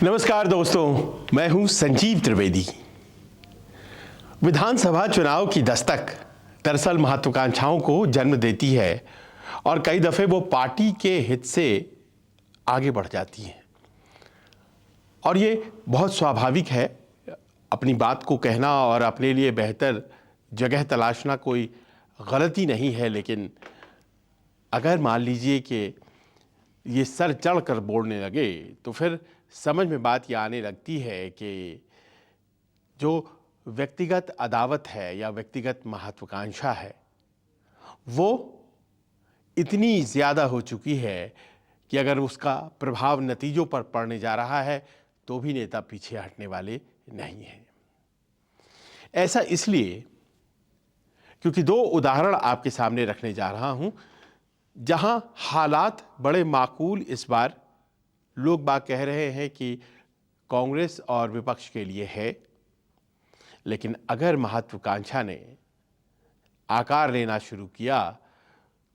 नमस्कार दोस्तों, मैं हूं संजीव त्रिवेदी। विधानसभा चुनाव की दस्तक दरअसल महत्वाकांक्षाओं को जन्म देती है और कई दफे वो पार्टी के हित से आगे बढ़ जाती है। और ये बहुत स्वाभाविक है, अपनी बात को कहना और अपने लिए बेहतर जगह तलाशना कोई गलती नहीं है। लेकिन अगर मान लीजिए कि ये सर चढ़ कर बोलने लगे तो फिर समझ में बात ये आने लगती है कि जो व्यक्तिगत अदावत है या व्यक्तिगत महत्वाकांक्षा है वो इतनी ज़्यादा हो चुकी है कि अगर उसका प्रभाव नतीजों पर पड़ने जा रहा है तो भी नेता पीछे हटने वाले नहीं हैं। ऐसा इसलिए क्योंकि दो उदाहरण आपके सामने रखने जा रहा हूं जहां हालात बड़े माकूल इस बार लोग बात कह रहे हैं कि कांग्रेस और विपक्ष के लिए है, लेकिन अगर महत्वाकांक्षा ने आकार लेना शुरू किया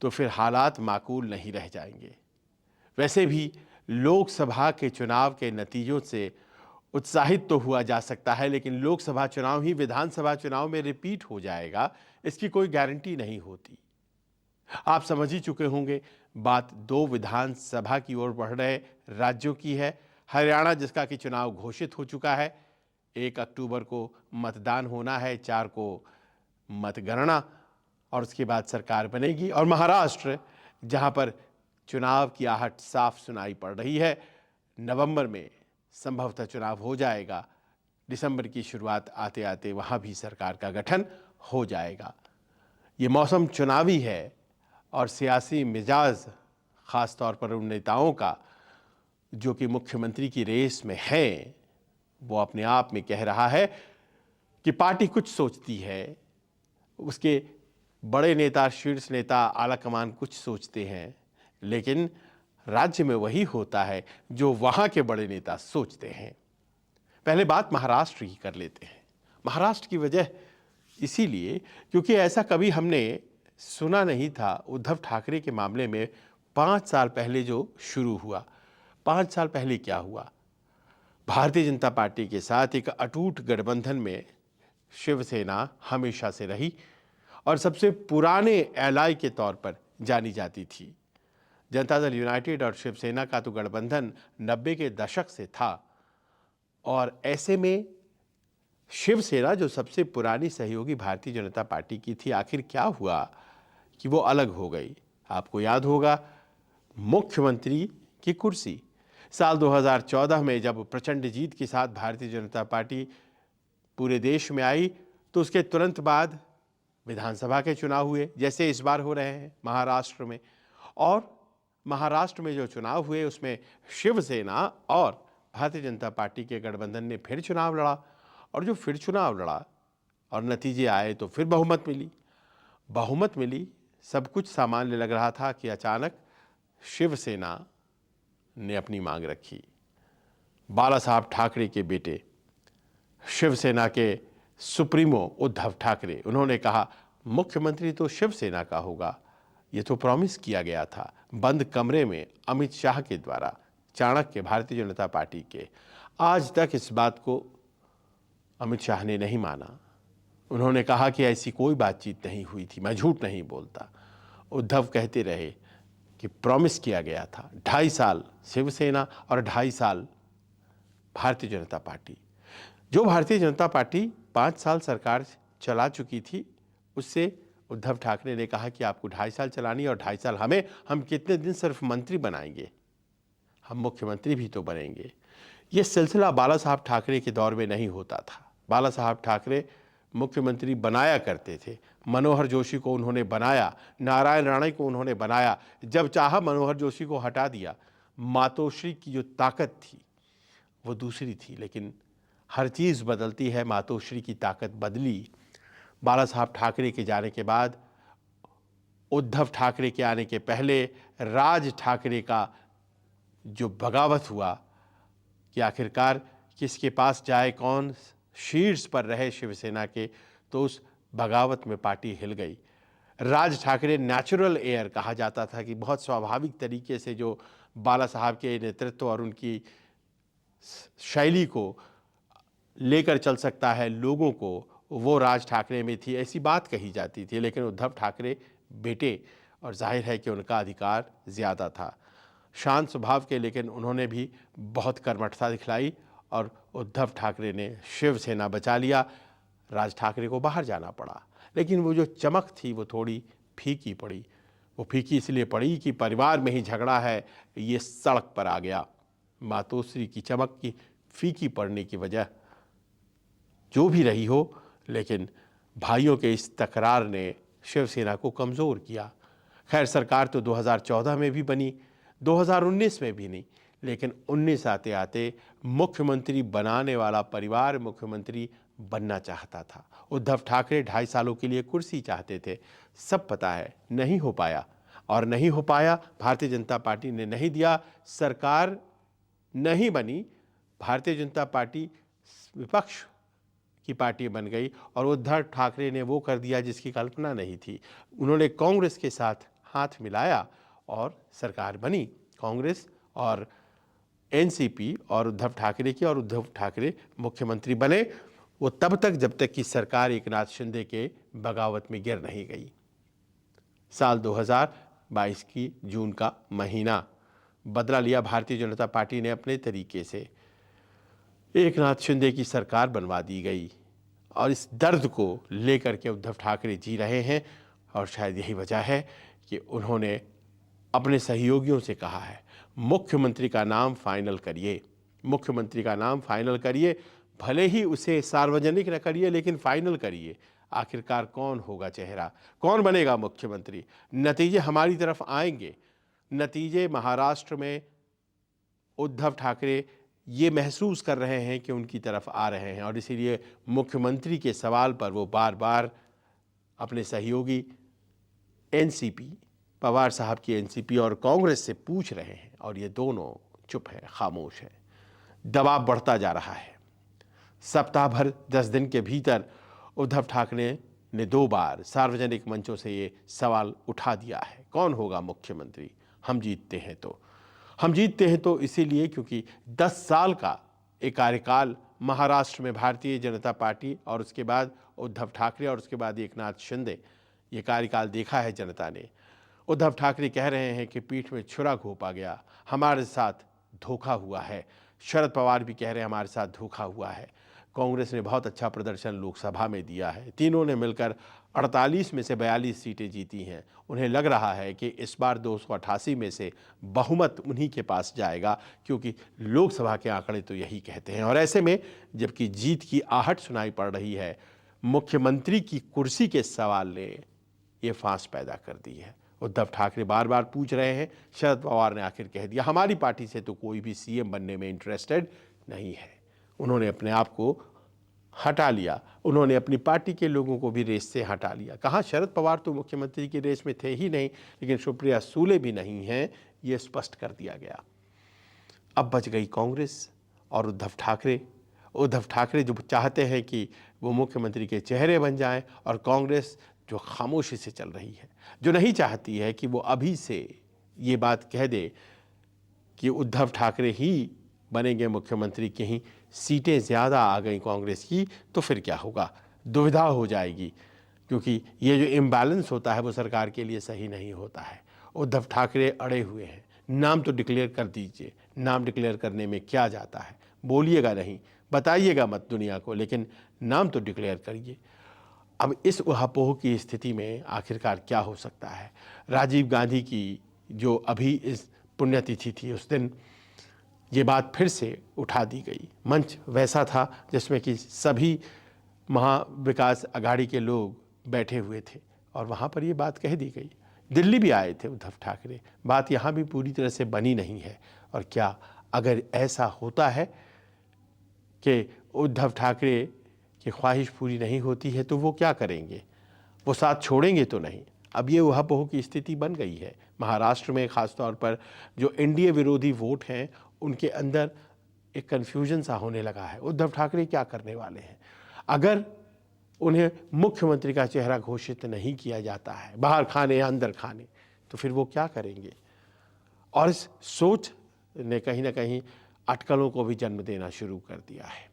तो फिर हालात माकूल नहीं रह जाएंगे। वैसे भी लोकसभा के चुनाव के नतीजों से उत्साहित तो हुआ जा सकता है, लेकिन लोकसभा चुनाव ही विधानसभा चुनाव में रिपीट हो जाएगा इसकी कोई गारंटी नहीं होती। आप समझ ही चुके होंगे, बात दो विधानसभा की ओर बढ़ रहे राज्यों की है। हरियाणा जिसका कि चुनाव घोषित हो चुका है, 1 अक्टूबर को मतदान होना है, 4 को मतगणना और उसके बाद सरकार बनेगी। और महाराष्ट्र जहां पर चुनाव की आहट साफ सुनाई पड़ रही है, नवंबर में संभवतः चुनाव हो जाएगा, दिसंबर की शुरुआत आते आते वहां भी सरकार का गठन हो जाएगा। ये मौसम चुनावी है और सियासी मिजाज ख़ास तौर पर उन नेताओं का जो कि मुख्यमंत्री की रेस में हैं, वो अपने आप में कह रहा है कि पार्टी कुछ सोचती है, उसके बड़े नेता, शीर्ष नेता, आला कमान कुछ सोचते हैं, लेकिन राज्य में वही होता है जो वहाँ के बड़े नेता सोचते हैं। पहले बात महाराष्ट्र की कर लेते हैं। महाराष्ट्र की वजह इसीलिए क्योंकि ऐसा कभी हमने सुना नहीं था। उद्धव ठाकरे के मामले में 5 साल पहले जो शुरू हुआ, 5 साल पहले क्या हुआ? भारतीय जनता पार्टी के साथ एक अटूट गठबंधन में शिवसेना हमेशा से रही और सबसे पुराने एलाई के तौर पर जानी जाती थी। जनता दल यूनाइटेड और शिवसेना का तो गठबंधन 90 के दशक से था और ऐसे में शिवसेना जो सबसे पुरानी सहयोगी भारतीय जनता पार्टी की थी, आखिर क्या हुआ कि वो अलग हो गई? आपको याद होगा, मुख्यमंत्री की कुर्सी साल 2014 में जब प्रचंड जीत के साथ भारतीय जनता पार्टी पूरे देश में आई तो उसके तुरंत बाद विधानसभा के चुनाव हुए, जैसे इस बार हो रहे हैं महाराष्ट्र में। और महाराष्ट्र में जो चुनाव हुए उसमें शिवसेना और भारतीय जनता पार्टी के गठबंधन ने फिर चुनाव लड़ा और जो फिर चुनाव लड़ा और नतीजे आए तो फिर बहुमत मिली। सब कुछ सामान्य लग रहा था कि अचानक शिवसेना ने अपनी मांग रखी। बाला साहब ठाकरे के बेटे, शिवसेना के सुप्रीमो उद्धव ठाकरे, उन्होंने कहा मुख्यमंत्री तो शिवसेना का होगा। ये तो प्रॉमिस किया गया था बंद कमरे में अमित शाह के द्वारा, चाणक्य भारतीय जनता पार्टी के। आज तक इस बात को अमित शाह ने नहीं माना। उन्होंने कहा कि ऐसी कोई बातचीत नहीं हुई थी, मैं झूठ नहीं बोलता। उद्धव कहते रहे कि प्रॉमिस किया गया था। 2.5 साल शिवसेना और 2.5 साल भारतीय जनता पार्टी। जो भारतीय जनता पार्टी 5 साल सरकार चला चुकी थी, उससे उद्धव ठाकरे ने कहा कि आपको 2.5 साल चलानी और 2.5 साल हमें, हम कितने दिन सिर्फ मंत्री बनाएंगे, हम मुख्यमंत्री भी तो बनेंगे। ये सिलसिला बाला साहब ठाकरे के दौर में नहीं होता था। बाला साहब ठाकरे मुख्यमंत्री बनाया करते थे। मनोहर जोशी को उन्होंने बनाया, नारायण राणे को उन्होंने बनाया, जब चाहा मनोहर जोशी को हटा दिया। मातोश्री की जो ताकत थी वो दूसरी थी, लेकिन हर चीज़ बदलती है, मातोश्री की ताकत बदली। बाला साहब ठाकरे के जाने के बाद, उद्धव ठाकरे के आने के पहले राज ठाकरे का जो बगावत हुआ कि आखिरकार किसके पास जाए, कौन शीर्ष पर रहे शिवसेना के, तो उस बगावत में पार्टी हिल गई। राज ठाकरे नेचुरल एयर कहा जाता था कि बहुत स्वाभाविक तरीके से जो बाला साहब के नेतृत्व और उनकी शैली को लेकर चल सकता है लोगों को, वो राज ठाकरे में थी, ऐसी बात कही जाती थी। लेकिन उद्धव ठाकरे बेटे, और जाहिर है कि उनका अधिकार ज़्यादा था, शांत स्वभाव के, लेकिन उन्होंने भी बहुत कर्मठता दिखलाई और उद्धव ठाकरे ने शिवसेना बचा लिया। राज ठाकरे को बाहर जाना पड़ा, लेकिन वो जो चमक थी वो थोड़ी फीकी पड़ी। वो फीकी इसलिए पड़ी कि परिवार में ही झगड़ा है, ये सड़क पर आ गया। मातोश्री की चमक की फीकी पड़ने की वजह जो भी रही हो, लेकिन भाइयों के इस तकरार ने शिवसेना को कमज़ोर किया। खैर, सरकार तो 2014 में भी बनी, 2019 में भी नहीं, लेकिन 19 आते आते मुख्यमंत्री बनाने वाला परिवार मुख्यमंत्री बनना चाहता था। उद्धव ठाकरे 2.5 सालों के लिए कुर्सी चाहते थे, सब पता है, नहीं हो पाया। और नहीं हो पाया, भारतीय जनता पार्टी ने नहीं दिया, सरकार नहीं बनी, भारतीय जनता पार्टी विपक्ष की पार्टी बन गई और उद्धव ठाकरे ने वो कर दिया जिसकी कल्पना नहीं थी। उन्होंने कांग्रेस के साथ हाथ मिलाया और सरकार बनी, कांग्रेस और एनसीपी और उद्धव ठाकरे की, और उद्धव ठाकरे मुख्यमंत्री बने। वो तब तक जब तक कि सरकार एकनाथ शिंदे के बगावत में गिर नहीं गई। साल 2022 की जून का महीना, बदला लिया भारतीय जनता पार्टी ने अपने तरीके से, एकनाथ शिंदे की सरकार बनवा दी गई। और इस दर्द को लेकर के उद्धव ठाकरे जी रहे हैं, और शायद यही वजह है कि उन्होंने अपने सहयोगियों से कहा है, मुख्यमंत्री का नाम फाइनल करिए, मुख्यमंत्री का नाम फाइनल करिए, भले ही उसे सार्वजनिक न करिए, लेकिन फाइनल करिए। आखिरकार कौन होगा चेहरा, कौन बनेगा मुख्यमंत्री? नतीजे हमारी तरफ आएंगे। नतीजे महाराष्ट्र में उद्धव ठाकरे ये महसूस कर रहे हैं कि उनकी तरफ आ रहे हैं, और इसीलिए मुख्यमंत्री के सवाल पर वो बार बार अपने सहयोगी एनसीपी, पवार साहब की एनसीपी और कांग्रेस से पूछ रहे हैं, और ये दोनों चुप है, खामोश है। दबाव बढ़ता जा रहा है। सप्ताह भर 10 दिन के भीतर उद्धव ठाकरे ने 2 बार सार्वजनिक मंचों से ये सवाल उठा दिया है, कौन होगा मुख्यमंत्री? हम जीतते हैं तो। हम जीतते हैं तो इसीलिए क्योंकि 10 साल का एक कार्यकाल महाराष्ट्र में भारतीय जनता पार्टी और उसके बाद उद्धव ठाकरे और उसके बाद एकनाथ शिंदे, ये कार्यकाल देखा है जनता ने। उद्धव ठाकरे कह रहे हैं कि पीठ में छुरा घोंपा गया, हमारे साथ धोखा हुआ है। शरद पवार भी कह रहे हैं हमारे साथ धोखा हुआ है। कांग्रेस ने बहुत अच्छा प्रदर्शन लोकसभा में दिया है, तीनों ने मिलकर 48 में से 42 सीटें जीती हैं। उन्हें लग रहा है कि इस बार 288 में से बहुमत उन्हीं के पास जाएगा, क्योंकि लोकसभा के आंकड़े तो यही कहते हैं। और ऐसे में जबकि जीत की आहट सुनाई पड़ रही है, मुख्यमंत्री की कुर्सी के सवाल ने ये फांस पैदा कर दी है। उद्धव ठाकरे बार बार पूछ रहे हैं, शरद पवार ने आखिर कह दिया हमारी पार्टी से तो कोई भी सीएम बनने में इंटरेस्टेड नहीं है। उन्होंने अपने आप को हटा लिया, उन्होंने अपनी पार्टी के लोगों को भी रेस से हटा लिया। कहाँ, शरद पवार तो मुख्यमंत्री की रेस में थे ही नहीं, लेकिन सुप्रिया सूले भी नहीं हैं, ये स्पष्ट कर दिया गया। अब बच गई कांग्रेस और उद्धव ठाकरे। उद्धव ठाकरे जो चाहते हैं कि वो मुख्यमंत्री के चेहरे बन जाएं, और कांग्रेस जो खामोशी से चल रही है, जो नहीं चाहती है कि वो अभी से ये बात कह दे कि उद्धव ठाकरे ही बनेंगे मुख्यमंत्री, कहीं सीटें ज़्यादा आ गई कांग्रेस की तो फिर क्या होगा, दुविधा हो जाएगी। क्योंकि ये जो इम्बैलेंस होता है वो सरकार के लिए सही नहीं होता है। उद्धव ठाकरे अड़े हुए हैं, नाम तो डिक्लेयर कर दीजिए। नाम डिक्लेयर करने में क्या जाता है, बोलिएगा नहीं, बताइएगा मत दुनिया को, लेकिन नाम तो डिक्लेयर करिए। अब इस उहापोह की स्थिति में आखिरकार क्या हो सकता है? राजीव गांधी की जो अभी इस पुण्यतिथि थी, उस दिन ये बात फिर से उठा दी गई। मंच वैसा था जिसमें कि सभी महाविकास अघाड़ी के लोग बैठे हुए थे, और वहाँ पर ये बात कह दी गई। दिल्ली भी आए थे उद्धव ठाकरे, बात यहाँ भी पूरी तरह से बनी नहीं है। और क्या अगर ऐसा होता है कि उद्धव ठाकरे की ख्वाहिश पूरी नहीं होती है तो वो क्या करेंगे? वो साथ छोड़ेंगे तो नहीं। अब ये उहापोह की स्थिति बन गई है। महाराष्ट्र में ख़ासतौर पर जो एनडीए विरोधी वोट हैं, उनके अंदर एक कन्फ्यूजन सा होने लगा है। उद्धव ठाकरे क्या करने वाले हैं? अगर उन्हें मुख्यमंत्री का चेहरा घोषित नहीं किया जाता है, बाहर खाने या अंदर खाने, तो फिर वो क्या करेंगे? और इस सोच ने कहीं ना कहीं अटकलों को भी जन्म देना शुरू कर दिया है,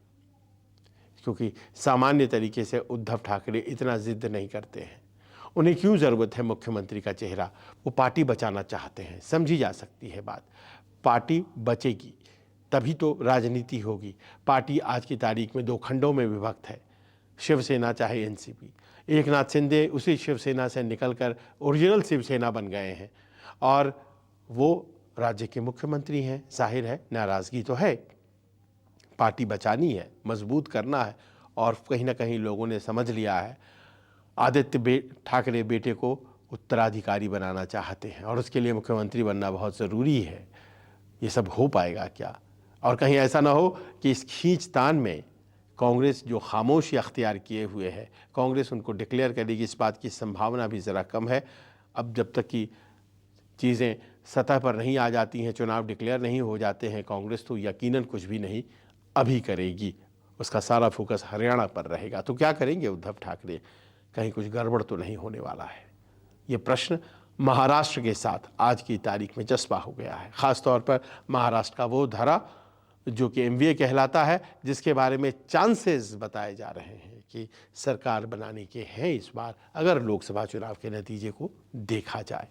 क्योंकि सामान्य तरीके से उद्धव ठाकरे इतना जिद नहीं करते हैं। उन्हें क्यों ज़रूरत है मुख्यमंत्री का चेहरा? वो पार्टी बचाना चाहते हैं, समझी जा सकती है बात। पार्टी बचेगी तभी तो राजनीति होगी। पार्टी आज की तारीख में 2 खंडों में विभक्त है, शिवसेना चाहे एनसीपी। एकनाथ शिंदे उसी शिवसेना से निकलकर ओरिजिनल शिवसेना बन गए हैं और वो राज्य के मुख्यमंत्री हैं। जाहिर है नाराज़गी तो है, पार्टी बचानी है, मजबूत करना है और कहीं ना कहीं लोगों ने समझ लिया है आदित्य ठाकरे बेटे को उत्तराधिकारी बनाना चाहते हैं और उसके लिए मुख्यमंत्री बनना बहुत ज़रूरी है। ये सब हो पाएगा क्या? और कहीं ऐसा ना हो कि इस खींचतान में कांग्रेस जो खामोशी अख्तियार किए हुए है, कांग्रेस उनको डिक्लेयर करेगी, इस बात की संभावना भी ज़रा कम है। अब जब तक कि चीज़ें सतह पर नहीं आ जाती हैं, चुनाव डिक्लेयर नहीं हो जाते हैं, कांग्रेस तो यकीनन कुछ भी नहीं अभी करेगी। उसका सारा फोकस हरियाणा पर रहेगा। तो क्या करेंगे उद्धव ठाकरे? कहीं कुछ गड़बड़ तो नहीं होने वाला है? ये प्रश्न महाराष्ट्र के साथ आज की तारीख में चस्पा हो गया है। ख़ासतौर पर महाराष्ट्र का वो धरा जो कि MVA कहलाता है, जिसके बारे में चांसेस बताए जा रहे हैं कि सरकार बनाने के हैं इस बार, अगर लोकसभा चुनाव के नतीजे को देखा जाए।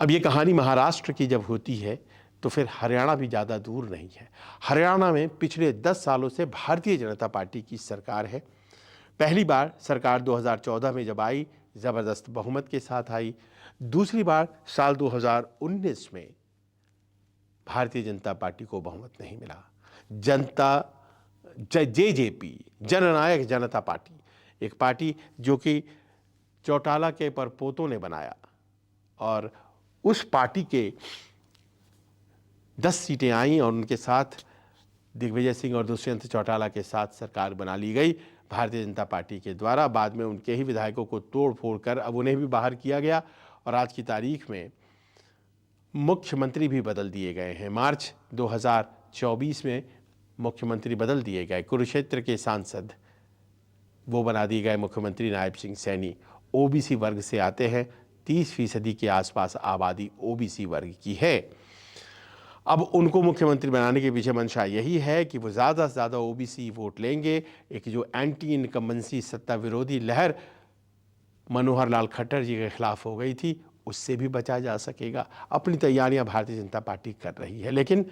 अब ये कहानी महाराष्ट्र की जब होती है तो फिर हरियाणा भी ज़्यादा दूर नहीं है। हरियाणा में पिछले 10 सालों से भारतीय जनता पार्टी की सरकार है। पहली बार सरकार 2014 में जब आई, ज़बरदस्त बहुमत के साथ आई। दूसरी बार साल 2019 में भारतीय जनता पार्टी को बहुमत नहीं मिला। JJP, जननायक जनता पार्टी, एक पार्टी जो कि चौटाला के परपोतों ने बनाया और उस पार्टी के 10 सीटें आईं और उनके साथ दिग्विजय सिंह और दुष्यंत चौटाला के साथ सरकार बना ली गई भारतीय जनता पार्टी के द्वारा। बाद में उनके ही विधायकों को तोड़ फोड़ कर अब उन्हें भी बाहर किया गया और आज की तारीख में मुख्यमंत्री भी बदल दिए गए हैं। मार्च 2024 में मुख्यमंत्री बदल दिए गए। कुरुक्षेत्र के सांसद वो बना दिए गए मुख्यमंत्री नायब सिंह सैनी। OBC वर्ग से आते हैं, 30% के आसपास आबादी OBC वर्ग की है। अब उनको मुख्यमंत्री बनाने के पीछे मंशा यही है कि वो ज़्यादा से ज़्यादा OBC वोट लेंगे। एक जो एंटी इनकम्बेंसी सत्ता विरोधी लहर मनोहर लाल खट्टर जी के खिलाफ हो गई थी, उससे भी बचा जा सकेगा। अपनी तैयारियां भारतीय जनता पार्टी कर रही है। लेकिन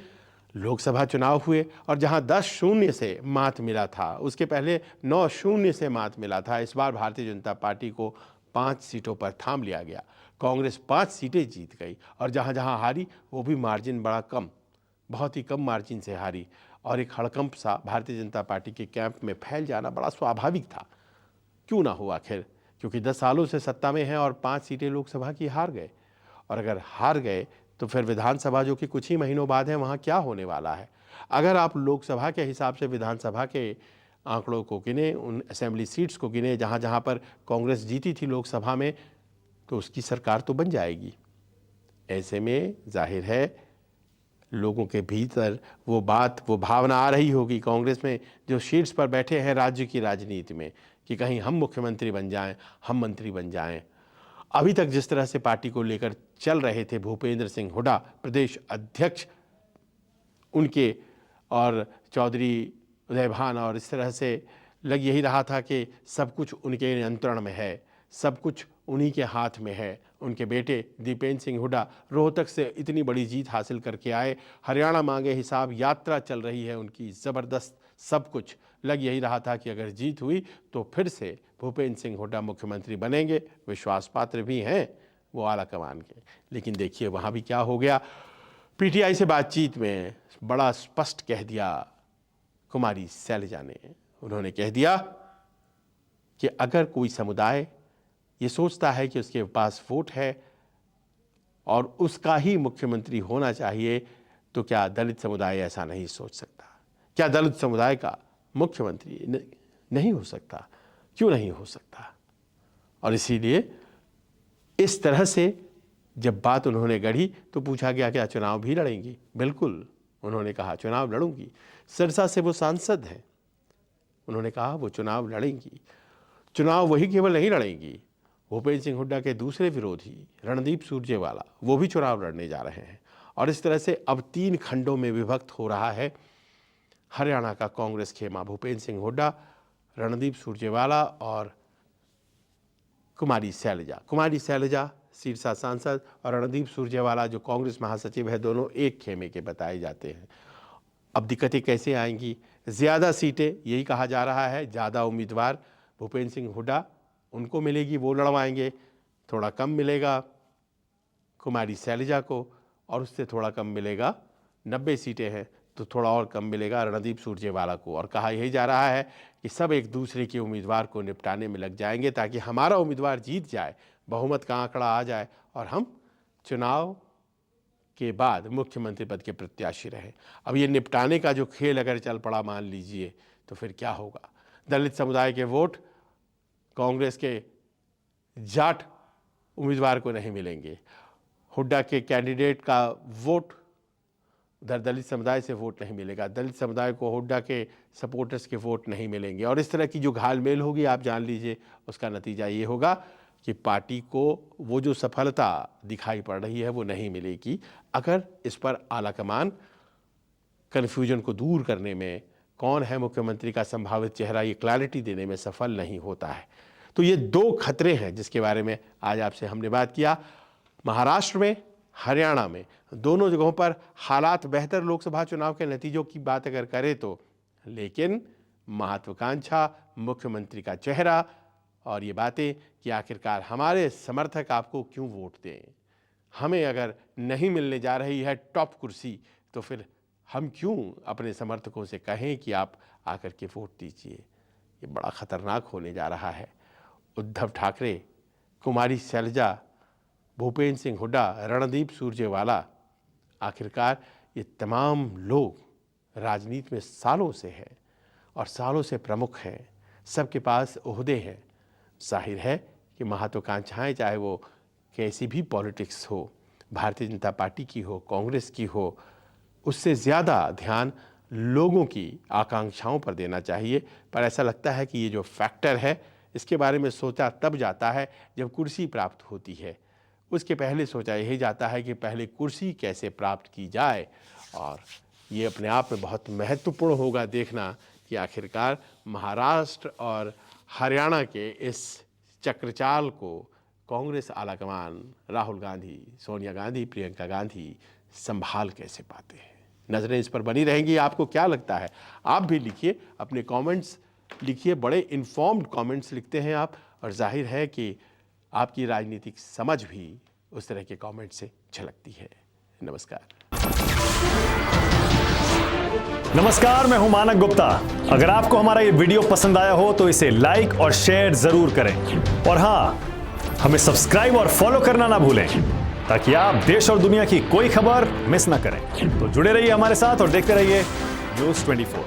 लोकसभा चुनाव हुए और जहां 10-0 से मात मिला था, उसके पहले 9-0 से मात मिला था। इस बार भारतीय जनता पार्टी को 5 सीटों पर थाम लिया गया। कांग्रेस 5 सीटें जीत गई और जहां जहां हारी वो भी मार्जिन बड़ा कम, बहुत ही कम मार्जिन से हारी। और एक हड़कंप सा भारतीय जनता पार्टी के कैंप में फैल जाना बड़ा स्वाभाविक था। क्यों ना हो आखिर, क्योंकि 10 सालों से सत्ता में है और 5 सीटें लोकसभा की हार गए। और अगर हार गए तो फिर विधानसभा जो कि कुछ ही महीनों बाद है, वहाँ क्या होने वाला है? अगर आप लोकसभा के हिसाब से विधानसभा के आंकड़ों को गिने, उन असेंबली सीट्स को गिने जहाँ जहाँ पर कांग्रेस जीती थी लोकसभा में, तो उसकी सरकार तो बन जाएगी। ऐसे में जाहिर है लोगों के भीतर वो बात, वो भावना आ रही होगी कांग्रेस में जो शीट्स पर बैठे हैं राज्य की राजनीति में, कि कहीं हम मुख्यमंत्री बन जाएं, हम मंत्री बन जाएं। अभी तक जिस तरह से पार्टी को लेकर चल रहे थे भूपेंद्र सिंह हुड्डा प्रदेश अध्यक्ष उनके और चौधरी उदयभान, और इस तरह से लग यही रहा था कि सब कुछ उनके नियंत्रण में है, सब कुछ उन्हीं के हाथ में है। उनके बेटे दीपेंद्र सिंह हुड्डा रोहतक से इतनी बड़ी जीत हासिल करके आए, हरियाणा मांगे हिसाब यात्रा चल रही है उनकी ज़बरदस्त। सब कुछ लग यही रहा था कि अगर जीत हुई तो फिर से भूपेंद्र सिंह हुड्डा मुख्यमंत्री बनेंगे, विश्वास पात्र भी हैं वो आला कमान के। लेकिन देखिए वहाँ भी क्या हो गया। PTI से बातचीत में बड़ा स्पष्ट कह दिया कुमारी शैलजा ने, उन्होंने कह दिया कि अगर कोई समुदाय ये सोचता है कि उसके पास वोट है और उसका ही मुख्यमंत्री होना चाहिए, तो क्या दलित समुदाय ऐसा नहीं सोच सकता? क्या दलित समुदाय का मुख्यमंत्री नहीं हो सकता? क्यों नहीं हो सकता? और इसीलिए इस तरह से जब बात उन्होंने गढ़ी तो पूछा गया क्या चुनाव भी लड़ेंगी? बिल्कुल, उन्होंने कहा चुनाव लड़ूंगी। सिरसा से वो सांसद हैं, उन्होंने कहा वो चुनाव लड़ेंगी। चुनाव वही केवल नहीं लड़ेंगी, भूपेंद्र सिंह हुड्डा के दूसरे विरोधी रणदीप सुरजेवाला वो भी चुनाव लड़ने जा रहे हैं और इस तरह से अब 3 खंडों में विभक्त हो रहा है हरियाणा का कांग्रेस खेमा। भूपेंद्र सिंह हुड्डा, रणदीप सुरजेवाला और कुमारी शैलजा सिरसा सांसद और रणदीप सुरजेवाला जो कांग्रेस महासचिव है, दोनों एक खेमे के बताए जाते हैं। अब दिक्कतें कैसे आएंगी? ज़्यादा सीटें, यही कहा जा रहा है, ज़्यादा उम्मीदवार भूपेंद्र सिंह हुड्डा उनको मिलेगी, वो लड़वाएंगे। थोड़ा कम मिलेगा कुमारी शैलजा को और उससे थोड़ा कम मिलेगा, 90 सीटें हैं तो थोड़ा और कम मिलेगा रणदीप सुरजेवाला को। और कहा यही जा रहा है कि सब एक दूसरे के उम्मीदवार को निपटाने में लग जाएंगे ताकि हमारा उम्मीदवार जीत जाए, बहुमत का आंकड़ा आ जाए और हम चुनाव के बाद मुख्यमंत्री पद के प्रत्याशी रहे। अब ये निपटाने का जो खेल अगर चल पड़ा मान लीजिए तो फिर क्या होगा? दलित समुदाय के वोट कांग्रेस के जाट उम्मीदवार को नहीं मिलेंगे, हुड्डा के कैंडिडेट का वोट उधर दलित समुदाय से वोट नहीं मिलेगा, दलित समुदाय को हुड्डा के सपोर्टर्स के वोट नहीं मिलेंगे। और इस तरह की जो घालमेल होगी, आप जान लीजिए उसका नतीजा ये होगा कि पार्टी को वो जो सफलता दिखाई पड़ रही है वो नहीं मिलेगी अगर इस पर आलाकमान कन्फ्यूजन को दूर करने में, कौन है मुख्यमंत्री का संभावित चेहरा, ये क्लैरिटी देने में सफल नहीं होता है। तो ये 2 खतरे हैं जिसके बारे में आज आपसे हमने बात किया। महाराष्ट्र में, हरियाणा में, दोनों जगहों पर हालात बेहतर लोकसभा चुनाव के नतीजों की बात अगर करें तो, लेकिन महत्वाकांक्षा, मुख्यमंत्री का चेहरा और ये बातें कि आखिरकार हमारे समर्थक आपको क्यों वोट दें, हमें अगर नहीं मिलने जा रही है टॉप कुर्सी तो फिर हम क्यों अपने समर्थकों से कहें कि आप आकर के वोट दीजिए, ये बड़ा खतरनाक होने जा रहा है। उद्धव ठाकरे, कुमारी शैलजा, भूपेंद्र सिंह हुड्डा, रणदीप सुरजेवाला, आखिरकार ये तमाम लोग राजनीति में सालों से हैं और सालों से प्रमुख हैं, सबके पास ओहदे हैं। जाहिर है कि महत्वाकांक्षाएं चाहे वो कैसी भी पॉलिटिक्स हो, भारतीय जनता पार्टी की हो, कांग्रेस की हो, उससे ज़्यादा ध्यान लोगों की आकांक्षाओं पर देना चाहिए। पर ऐसा लगता है कि ये जो फैक्टर है इसके बारे में सोचा तब जाता है जब कुर्सी प्राप्त होती है, उसके पहले सोचा यही जाता है कि पहले कुर्सी कैसे प्राप्त की जाए। और ये अपने आप में बहुत महत्वपूर्ण होगा देखना कि आखिरकार महाराष्ट्र और हरियाणा के इस चक्रचाल को कांग्रेस आलाकमान, राहुल गांधी, सोनिया गांधी, प्रियंका गांधी संभाल कैसे पाते हैं। नज़रें इस पर बनी रहेंगी। आपको क्या लगता है? आप भी लिखिए, अपने कमेंट्स लिखिए, बड़े इन्फॉर्म्ड कमेंट्स लिखते हैं आप, और जाहिर है कि आपकी राजनीतिक समझ भी उस तरह के कमेंट से झलकती है। नमस्कार, मैं हूं मानक गुप्ता। अगर आपको हमारा ये वीडियो पसंद आया हो तो इसे लाइक और शेयर जरूर करें, और हाँ, हमें सब्सक्राइब और फॉलो करना ना भूलें ताकि आप देश और दुनिया की कोई खबर मिस ना करें। तो जुड़े रहिए हमारे साथ और देखते रहिए News 24।